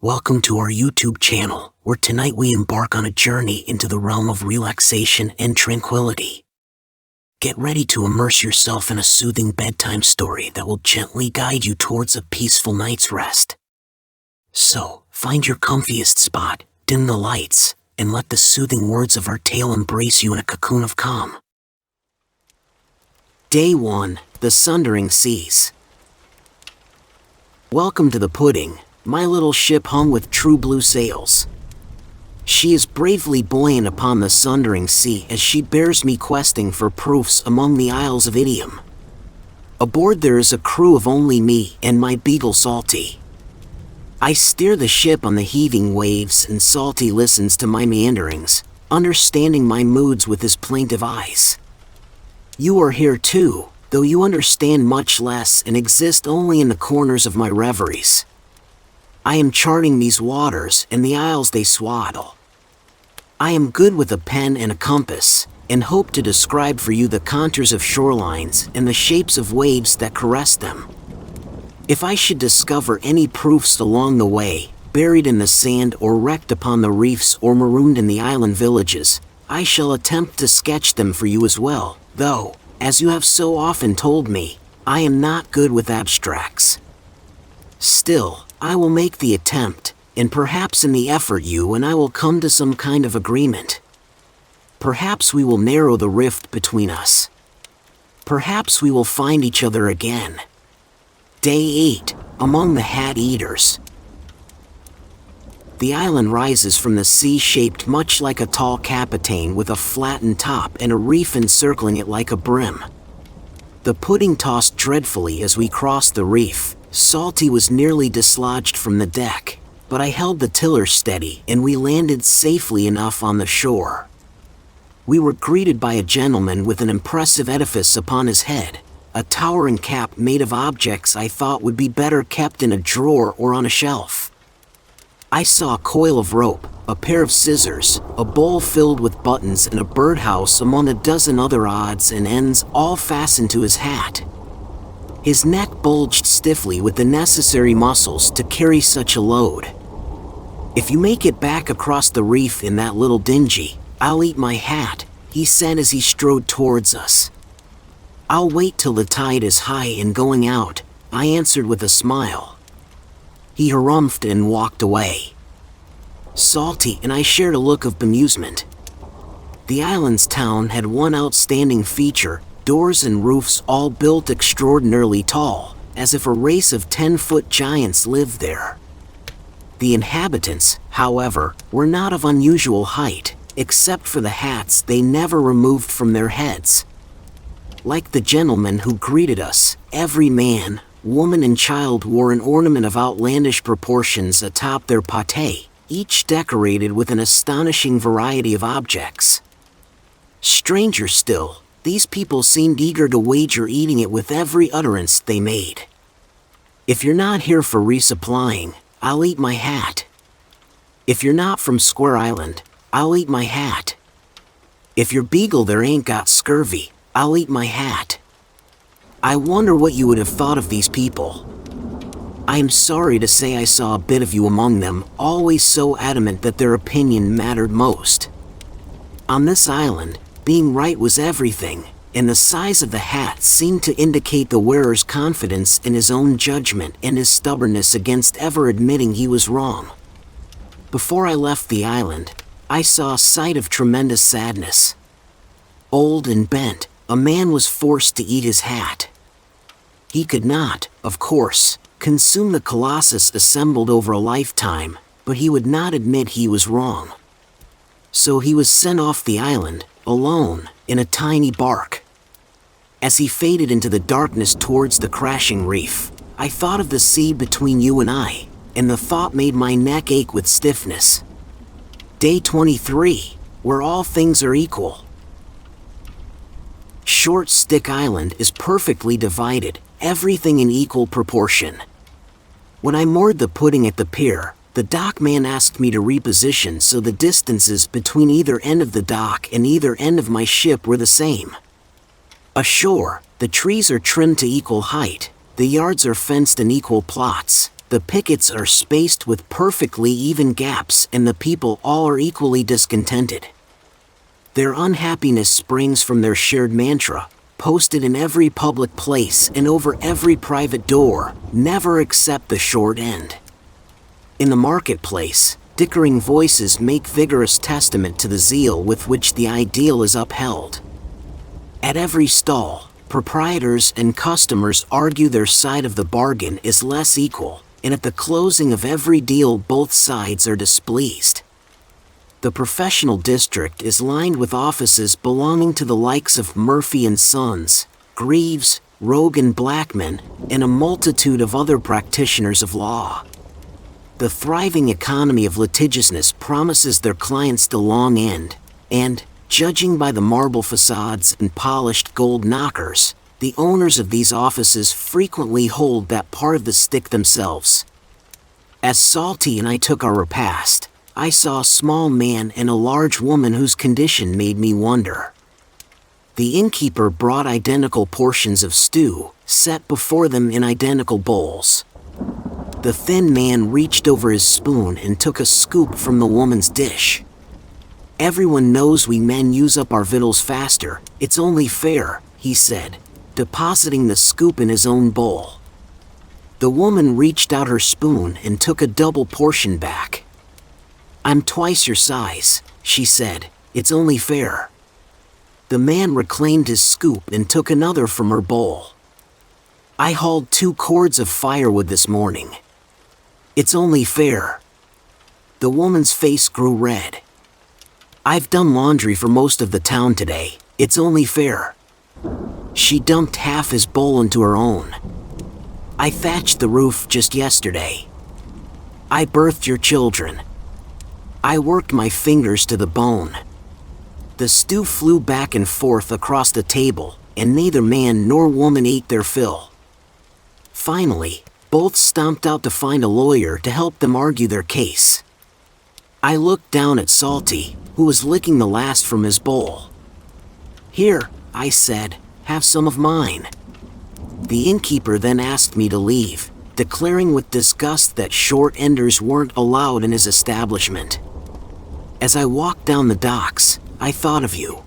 Welcome to our YouTube channel, where tonight we embark on a journey into the realm of relaxation and tranquility. Get ready to immerse yourself in a soothing bedtime story that will gently guide you towards a peaceful night's rest. So, find your comfiest spot, dim the lights, and let the soothing words of our tale embrace you in a cocoon of calm. Day 1, The Sundering Seas. Welcome to the pudding, my little ship hung with true blue sails. She is bravely buoyant upon the sundering sea as she bears me questing for proofs among the isles of idiom. Aboard there is a crew of only me and my beagle Salty. I steer the ship on the heaving waves and Salty listens to my meanderings, understanding my moods with his plaintive eyes. You are here too, though you understand much less and exist only in the corners of my reveries. I am charting these waters and the isles they swaddle. I am good with a pen and a compass, and hope to describe for you the contours of shorelines and the shapes of waves that caress them. If I should discover any proofs along the way, buried in the sand or wrecked upon the reefs or marooned in the island villages, I shall attempt to sketch them for you as well, though, as you have so often told me, I am not good with abstracts. Still, I will make the attempt, and perhaps in the effort you and I will come to some kind of agreement. Perhaps we will narrow the rift between us. Perhaps we will find each other again. Day 8, Among the Hat Eaters. The island rises from the sea shaped much like a tall capitaine with a flattened top and a reef encircling it like a brim. The pudding tossed dreadfully as we crossed the reef. Salty was nearly dislodged from the deck, but I held the tiller steady and we landed safely enough on the shore. We were greeted by a gentleman with an impressive edifice upon his head, a towering cap made of objects I thought would be better kept in a drawer or on a shelf. I saw a coil of rope, a pair of scissors, a bowl filled with buttons and a birdhouse among a dozen other odds and ends all fastened to his hat. His neck bulged stiffly with the necessary muscles to carry such a load. If you make it back across the reef in that little dinghy, I'll eat my hat, he said as he strode towards us. I'll wait till the tide is high and going out, I answered with a smile. He harumphed and walked away. Salty and I shared a look of bemusement. The island's town had one outstanding feature: doors and roofs all built extraordinarily tall, as if a race of 10-foot giants lived there. The inhabitants, however, were not of unusual height, except for the hats they never removed from their heads. Like the gentleman who greeted us, every man, woman and child wore an ornament of outlandish proportions atop their pate, each decorated with an astonishing variety of objects. Stranger still, these people seemed eager to wager eating it with every utterance they made. If you're not here for resupplying, I'll eat my hat. If you're not from Square Island, I'll eat my hat. If your beagle there ain't got scurvy, I'll eat my hat. I wonder what you would have thought of these people. I am sorry to say I saw a bit of you among them, always so adamant that their opinion mattered most. On this island, being right was everything, and the size of the hat seemed to indicate the wearer's confidence in his own judgment and his stubbornness against ever admitting he was wrong. Before I left the island, I saw a sight of tremendous sadness. Old and bent, a man was forced to eat his hat. He could not, of course, consume the colossus assembled over a lifetime, but he would not admit he was wrong. So he was sent off the island, alone, in a tiny bark. As he faded into the darkness towards the crashing reef, I thought of the sea between you and I, and the thought made my neck ache with stiffness. Day 23, Where All Things Are Equal. Short Stick Island is perfectly divided, everything in equal proportion. When I moored the pudding at the pier, the dockman asked me to reposition so the distances between either end of the dock and either end of my ship were the same. Ashore, the trees are trimmed to equal height, the yards are fenced in equal plots, The pickets are spaced with perfectly even gaps, and the people all are equally discontented. Their unhappiness springs from their shared mantra, posted in every public place and over every private door: never accept the short end. In the marketplace, dickering voices make vigorous testament to the zeal with which the ideal is upheld. At every stall, proprietors and customers argue their side of the bargain is less equal, and at the closing of every deal both sides are displeased. The professional district is lined with offices belonging to the likes of Murphy & Sons, Greaves, Rogue & Blackman, and a multitude of other practitioners of law. The thriving economy of litigiousness promises their clients the long end, and, judging by the marble facades and polished gold knockers, the owners of these offices frequently hold that part of the stick themselves. As Salty and I took our repast, I saw a small man and a large woman whose condition made me wonder. The innkeeper brought identical portions of stew, set before them in identical bowls. The thin man reached over his spoon and took a scoop from the woman's dish. "Everyone knows we men use up our victuals faster, it's only fair," he said, depositing the scoop in his own bowl. The woman reached out her spoon and took a double portion back. "I'm twice your size," she said, "it's only fair." The man reclaimed his scoop and took another from her bowl. "I hauled 2 cords of firewood this morning. It's only fair." The woman's face grew red. "I've done laundry for most of the town today, it's only fair." She dumped half his bowl into her own. "I thatched the roof just yesterday. I birthed your children. I worked my fingers to the bone." The stew flew back and forth across the table, and neither man nor woman ate their fill. Finally, both stomped out to find a lawyer to help them argue their case. I looked down at Salty, who was licking the last from his bowl. "Here," I said, "have some of mine." The innkeeper then asked me to leave, declaring with disgust that short-enders weren't allowed in his establishment. As I walked down the docks, I thought of you.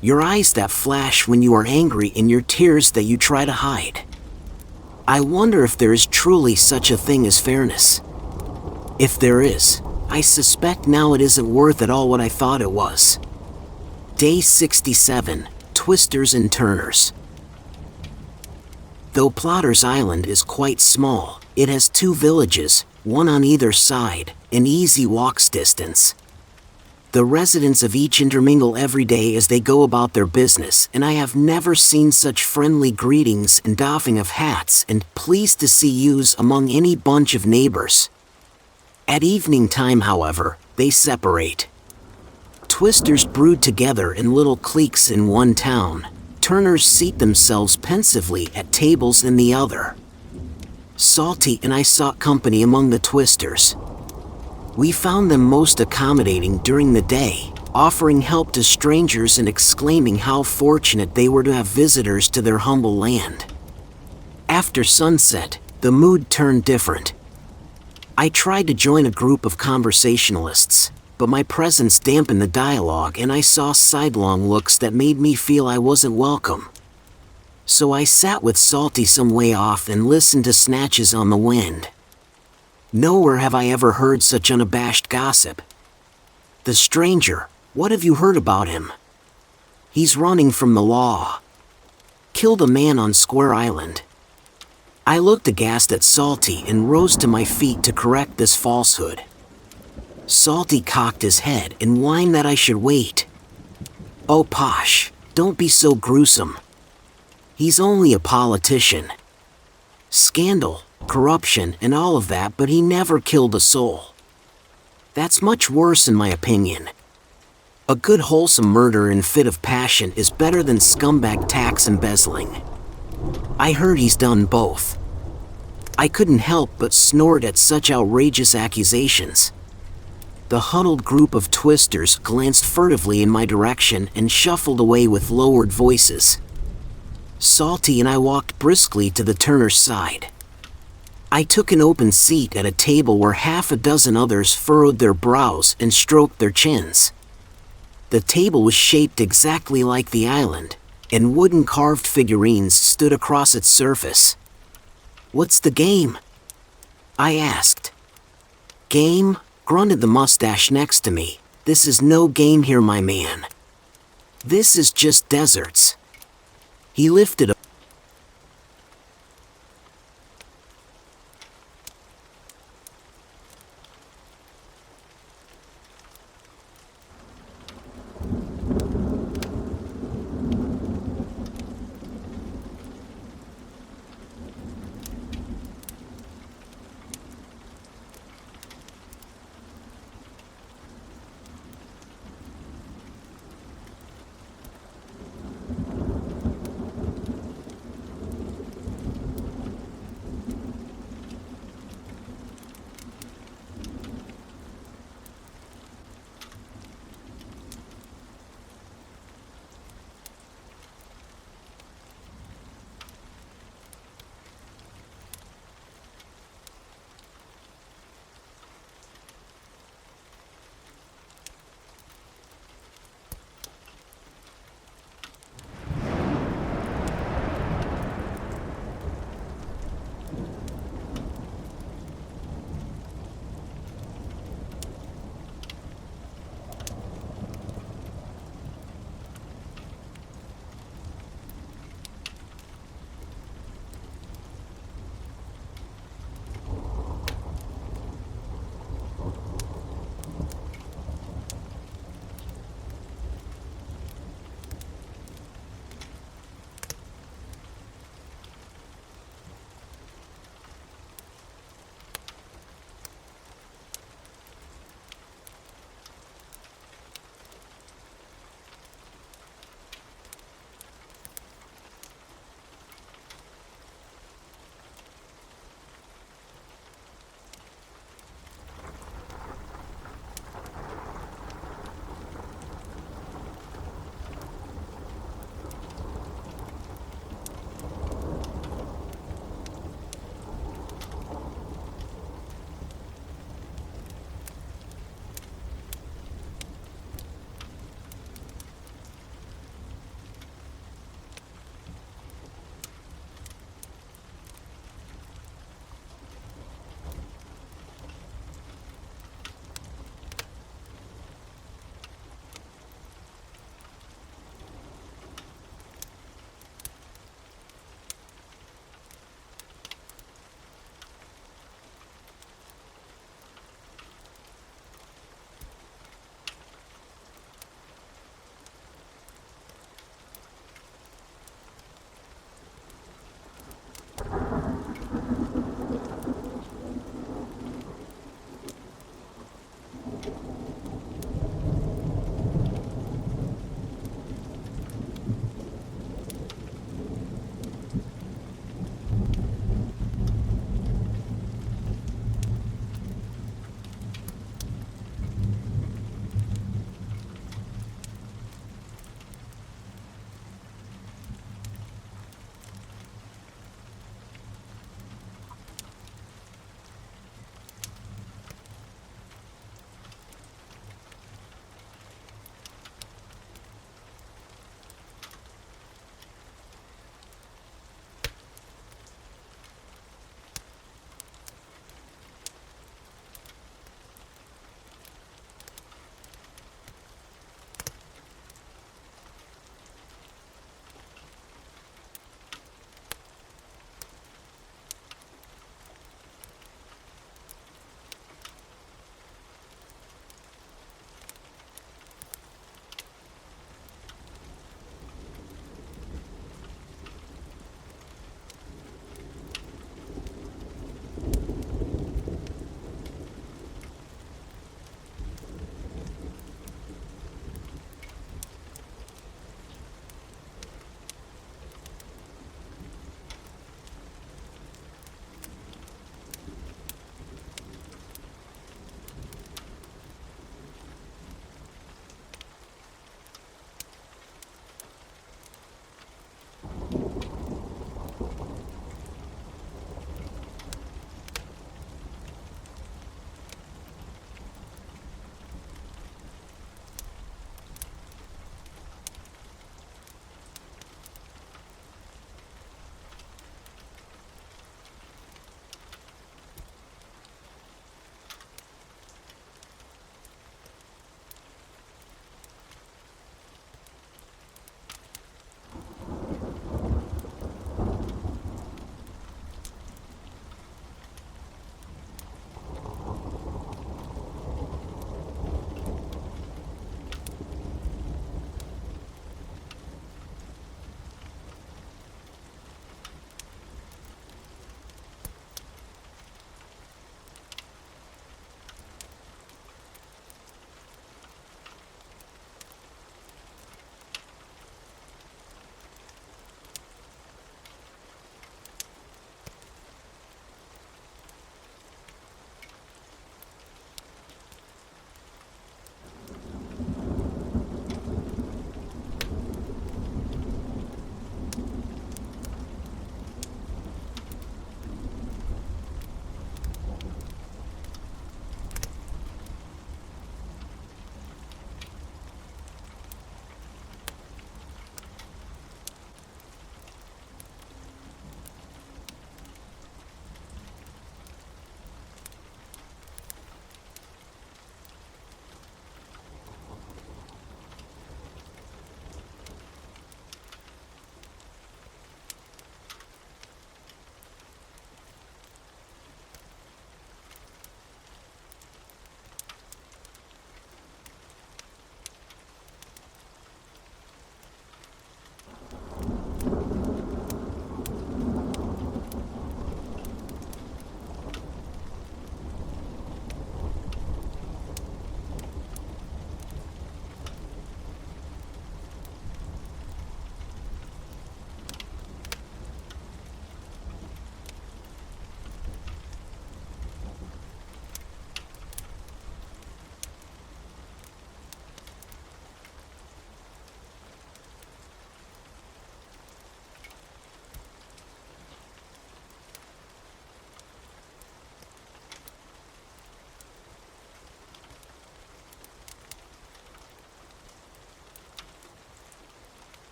Your eyes that flash when you are angry and your tears that you try to hide. I wonder if there is truly such a thing as fairness. If there is, I suspect now it isn't worth at all what I thought it was. Day 67, Twisters and Turners. Though Plotter's Island is quite small, it has 2 villages, one on either side, an easy walk's distance. The residents of each intermingle every day as they go about their business, and I have never seen such friendly greetings and doffing of hats and "pleased to see yous" among any bunch of neighbors. At evening time, however, they separate. Twisters brood together in little cliques in one town. Turners seat themselves pensively at tables in the other. Salty and I sought company among the Twisters. We found them most accommodating during the day, offering help to strangers and exclaiming how fortunate they were to have visitors to their humble land. After sunset, the mood turned different. I tried to join a group of conversationalists, but my presence dampened the dialogue and I saw sidelong looks that made me feel I wasn't welcome. So I sat with Salty some way off and listened to snatches on the wind. Nowhere have I ever heard such unabashed gossip. "The stranger, what have you heard about him? He's running from the law. Killed a man on Square Island." I looked aghast at Salty and rose to my feet to correct this falsehood. Salty cocked his head and whined that I should wait. "Oh posh, don't be so gruesome. He's only a politician. Scandal, corruption, and all of that, but he never killed a soul. That's much worse in my opinion. A good wholesome murder in fit of passion is better than scumbag tax embezzling. I heard he's done both." I couldn't help but snort at such outrageous accusations. The huddled group of Twisters glanced furtively in my direction and shuffled away with lowered voices. Salty and I walked briskly to the Turner's side. I took an open seat at a table where half a dozen others furrowed their brows and stroked their chins. The table was shaped exactly like the island, and wooden carved figurines stood across its surface. "What's the game?" I asked. "Game?" grunted the mustache next to me. "This is no game here, my man. This is just deserts." He lifted a